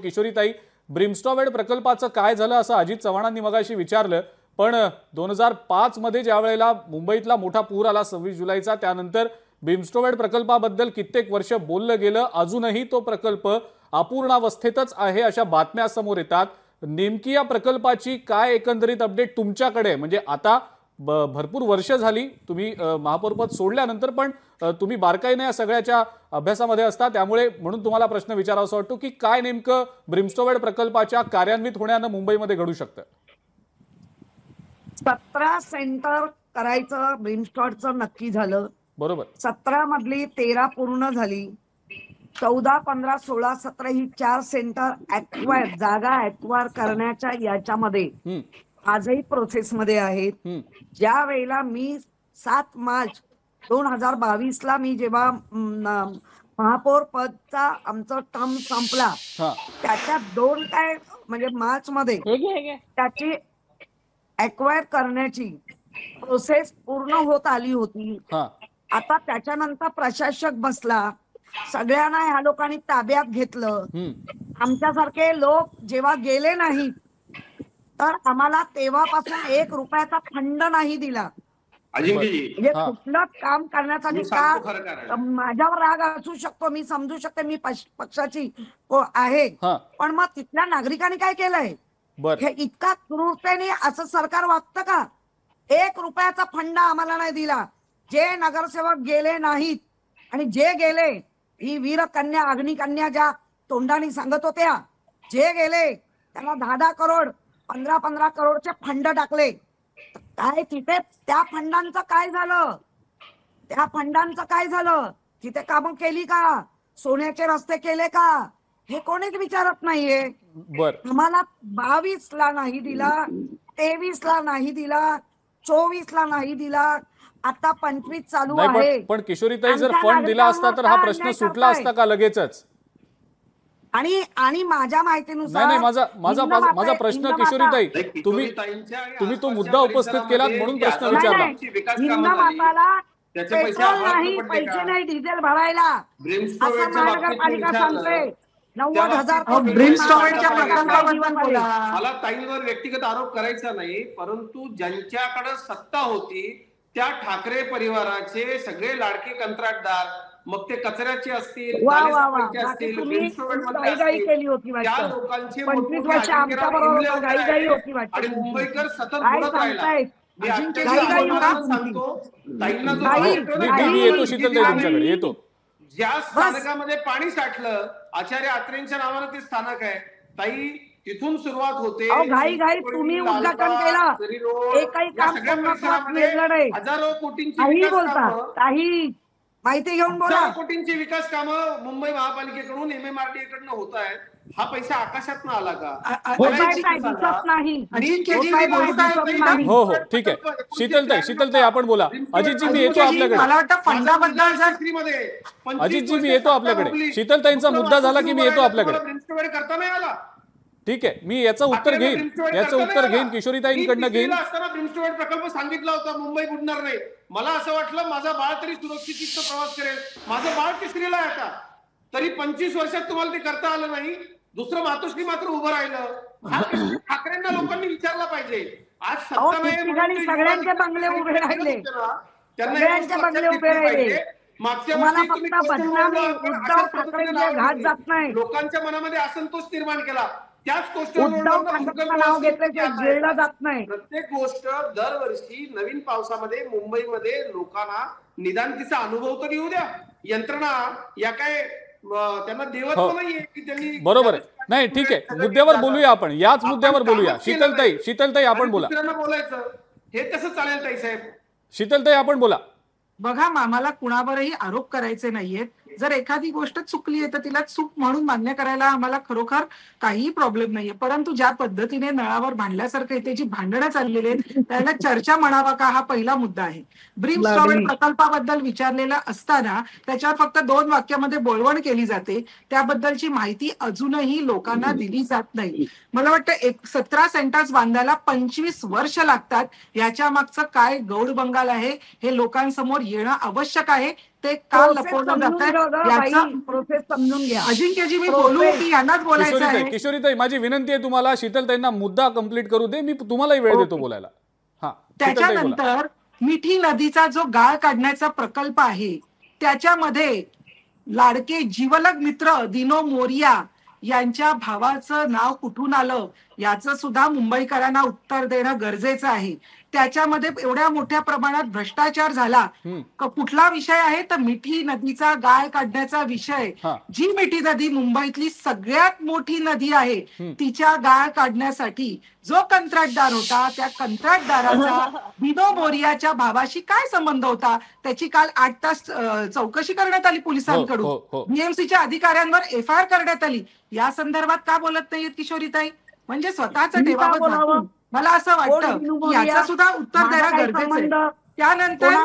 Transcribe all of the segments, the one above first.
किशोरीताई, ब्रिमस्टॉवेड प्रकल्पाचं काय झालं असं अजित चव्हाणांनी मगाशी विचारलं, पण 2005 मध्ये ज्या वेळेला मुंबईतला मोठा पूर आला 26 जुलैचा, त्यानंतर ब्रिमस्टॉवेड प्रकल्पाबद्दल कित्येक वर्ष बोललं गेलं, अजूनही तो प्रकल्प अपूर्णावस्थेतच आहे अशा बातम्या समोर येतात। नेमकी या प्रकल्पाची काय एकंदरीत अपडेट तुमच्याकडे, म्हणजे आता भरपूर वर्ष झाली तुम्ही महापौरपद सोडल्यानंतर, पण तुम्ही बारकाईने या सगळ्याच्या अभ्यासामध्ये असता, त्यामुळे म्हणून तुम्हाला प्रश्न विचारावासा वाटतो की काय नेमकं ब्रिमस्टॉवेड प्रकल्पाच्या कार्यान्वित होण्यानं मुंबईमध्ये घडू शकतं? 17 सेंटर करायचं ब्रिमस्टॉडचं नक्की झालं, बरोबर। 17 मधली 13 पूर्ण झाली, 14, 15, 16, 17 ही 4 सेंटर ऍक्वायर जागा ऍक्वायर करण्याच्या याच्यामध्ये आजही प्रोसेस मध्ये आहेत। ज्या वेळेला मी 7 मार्च 2022 ला मी जेव्हा महापौर पदचा आमचा टर्म संपला, त्याच्या 2 काय म्हणजे मार्च मध्ये त्याची ऍक्वायर करण्याची प्रोसेस पूर्ण होत आली होती। आता त्याच्यानंतर प्रशासक बसला, सगळ्यांना ह्या लोकांनी ताब्यात घेतलं। आमच्यासारखे लोक जेव्हा गेले नाहीत तर आम्हाला तेव्हापासून 1 रुपयाचा फंड नाही दिला। म्हणजे कुठलं काम करण्यासाठी का माझ्यावर राग असू शकतो, मी समजू शकते, मी पक्षाची आहे, पण मग तिथल्या नागरिकांनी काय केलंय हे इतका क्रूरतेने असं सरकार वागतं का? 1 रुपयाचा फंड आम्हाला नाही दिला। जे नगरसेवक गेले नाहीत आणि जे गेले, ही वीरकन्या अग्निकन्या ज्या तोंडाने सांगत होत्या, जे गेले त्यांना 10-10 करोड 15-15 करोडचे फंड टाकले। काय तिथे त्या फंडांचं काय झालं? त्या फंडांचं काय झालं? तिथे कामं केली का? सोन्याचे रस्ते केले का? हे कोणीच विचारत नाहीये। आम्हाला 22 ला नाही दिला, 23 ला नाही दिला, 24 ला नाही दिला, आता 25 चालू आहे। पण किशोरीताई, जर फंड दिला असता तर हा प्रश्न सुटला असता का लगेचच? आणि माझ्या माहितीनुसार नाही, माझा प्रश्न किशोरीताई, तुम्ही तो मुद्दा उपस्थित केलात म्हणून प्रश्न विचारला। पेट्रोल नाही, पैसे नाही डिझेल भरायला, असं महानगरपालिका सांगते। 90,000 ब्रिमस्टॉवेडच्या प्रकल्पाबद्दल बोला। मला ताईंवर व्यक्तिगत आरोप करायचा नाही, परंतु ज्यांच्याकडे सत्ता होती त्या ठाकरे परिवाराचे सगळे लाडके कंत्राटदार, मग ते कचऱ्याचे असतील, त्या लोकांचे आणि मुंबईकर सतत बोलत राहिला। येतो ज्या स्थानकामध्ये पाणी साठलं, आचार्य आत्रेंच्या नावानं ते स्थानक आहे ताई, तिथून सुरुवात होते। तुम्ही उद्घाटन केलं, एकही काम हजारो कोटींची माहिती घेऊन बोला। कोटींची विकास कामं मुंबई महापालिकेकडून MMRDA कडून होत आहेत। हा पैसा आकाशात आला का? हो, ठीक आहे। शीतलताई आपण बोला। अजितजी मी येतो आपल्याकडे। मला वाटतं फंडाबद्दल अजितजी मी येतो आपल्याकडे। शीतलताईंचा मुद्दा झाला की मी येतो आपल्याकडे। करता नाही आला, ठीक आहे, मी याचं उत्तर घेईन किशोरीताईंकडनं घेईन। ब्रिमस्टॉवेड प्रकल्प सांगितला होता मुंबई बुडणार नाही, मला असं वाटलं माझा बाळ तरी सुरक्षित प्रवास करेल, माझं बाळ तिसरीला आहे आता, तरी 25 वर्षात तुम्हाला ते करता आलं नाही। दुसरं मातोश्री मात्र उभं राहिलं। हा ठाकरेंना लोकांनी विचारला पाहिजे। आज सगळ्यांचे बंगले उभे राहिले, सगळ्यांचे बंगले उभे राहिले। मागच्या वर्षी लोकांच्या मनामध्ये असंतोष निर्माण केला, त्याच प्रत्येक गोष्ट दरवर्षी नवीन पावसामध्ये मुंबईमध्ये लोकांना निदान तिचा अनुभव तर येऊ द्या। यंत्रणा या काय त्यांना देवत्व नाहीये की त्यांनी, बरोबर आहे। नाही, ठीक आहे, मुद्द्यावर बोलूया आपण, याच मुद्द्यावर बोलूया। शीतलताई आपण बोला। बोलायचं हे कसं चालेल ताई साहेब? शीतलताई आपण बोला। बघा, आम्हाला कुणावरही आरोप करायचे नाहीयेत। जर एखादी गोष्ट चुकली आहे तर तिला चूक म्हणून मान्य करायला आम्हाला खरोखर काहीही प्रॉब्लेम नाहीये, परंतु ज्या पद्धतीने नळावर भांडल्यासारखं इथे जी भांडणं चाललेली आहेत त्याला चर्चा म्हणावा का, हा पहिला मुद्दा आहे। ब्रिमस्टॉवेड प्रकल्पाबद्दल विचारलेलं असताना त्याच्यावर फक्त 2 वाक्यामध्ये बोलवण केली जाते, त्याबद्दलची माहिती अजूनही लोकांना दिली जात नाही। मला वाटतं 17 सेंटर्स बांधायला 25 वर्ष लागतात, याच्या मागचं काय गौड बंगाल आहे हे लोकांसमोर येणं आवश्यक आहे। ते का लपवलं जातं याचा प्रोसेस समजून घ्या. अजिंक्यजी मी बोलू की यांनाच बोलायचं आहे? किशोरीताई माझी विनंती आहे तुम्हाला, शीतलताईंना मुद्दा कंप्लीट करू दे, मी तुम्हालाही वेळ देतो बोलायला. हा, शीतलताई बोला. त्याच्यानंतर मिठी नदीचा जो गाळ काढण्याचा प्रकल्प आहे त्याच्यामध्ये लाडके जीवलग मित्र दिनो मोरिया यांच्या भावाचं नाव कुठून आलं याचं सुद्धा मुंबईकरांना उत्तर देणं गरजेचं आहे. त्याच्यामध्ये एवढ्या मोठ्या प्रमाणात भ्रष्टाचार झाला. कुठला विषय आहे तर मिठी नदीचा गाळ काढण्याचा विषय. जी मिठी नदी मुंबईतली सगळ्यात मोठी नदी आहे तिच्या गाळ काढण्यासाठी जो कंत्राटदार होता त्या कंत्राटदाराचा दिनो मोरियाच्या भावाशी काय संबंध होता त्याची काल 8 तास चौकशी करण्यात आली पोलिसांकडून. बीएमसीच्या अधिकाऱ्यांवर FIR करण्यात आली. या संदर्भात का बोलत नाहीत किशोरीताई? म्हणजे स्वतःच ठेवावं. मला असं वाटतं की याचं सुद्धा उत्तर देणं गरजेचं आहे. त्यानंतर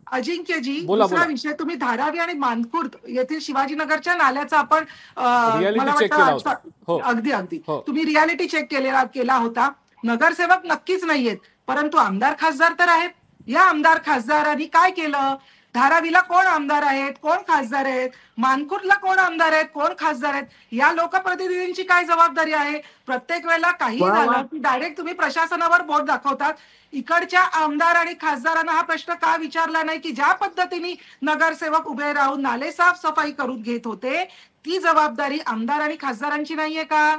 अजिंक्यजी दुसरा विषय, तुम्ही धारावी आणि मानखुर्द येथील शिवाजीनगरच्या नाल्याचा आपण मला वाटतं अगदी तुम्ही रियालिटी चेक केला होता. नगरसेवक नक्कीच नाहीयेत परंतु आमदार खासदार तर आहेत. या आमदार खासदारांनी काय केलं? धारावीला कोण आमदार आहेत, कोण खासदार आहेत, मानखुर्दला कोण आमदार आहेत, कोण खासदार आहेत, या लोकप्रतिनिधींची काय जबाबदारी आहे? प्रत्येक वेळेला काही झालं की डायरेक्ट तुम्ही प्रशासनावर बोट दाखवतात. इकडच्या आमदार आणि खासदारांना हा प्रश्न का विचारला नाही की ज्या पद्धतीने नगरसेवक उभे राहून नाले साफसफाई करून घेत होते ती जबाबदारी आमदार आणि खासदारांची नाहीये का?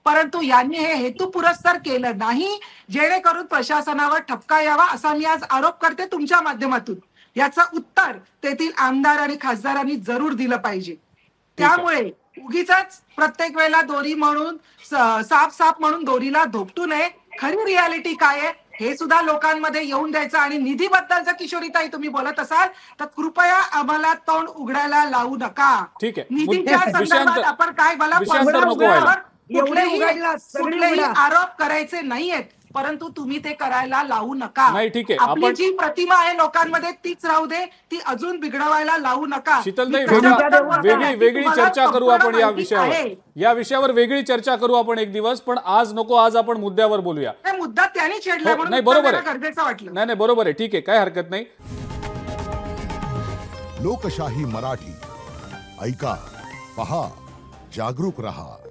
परंतु यांनी हे हेतू पुरस्कार केलं नाही जेणेकरून प्रशासनावर ठपका यावा असा मी आज आरोप करते तुमच्या माध्यमातून. याचं उत्तर तेथील आमदार आणि खासदारांनी जरूर दिलं पाहिजे. त्यामुळे उगीच प्रत्येक वेळेला दोरी म्हणून साफ म्हणून दोरीला धोपटू नये. खरी रियालिटी काय आहे हे सुद्धा लोकांमध्ये येऊन द्यायचं. आणि निधीबद्दल जर किशोरीताई तुम्ही बोलत असाल तर कृपया आम्हाला तोंड उघडायला लावू नका. निधीच्या संदर्भात आपण काय मला कुठलेही आरोप करायचे नाहीयेत परंतु तुम्ही ते करायला लावू नका. आपली जी प्रतिमा आहे लोकांमध्ये तीच राहू दे, ती अजून बिघडवायला लावू नका. शीतलताई वेगळी चर्चा करू आपण या विषयावर. या विषयावर वेगळी चर्चा करू आपण एक दिवस, पण आज नको. आज आपण मुद्द्यावर बोलूया. मुद्दा त्याने छेडला म्हणून बरोबर आहे, गरजेचं वाटलं. नाही बरोबर आहे, ठीक आहे, काय हरकत नाही. लोकशाही मराठी ऐका, पहा, जागरूक रहा.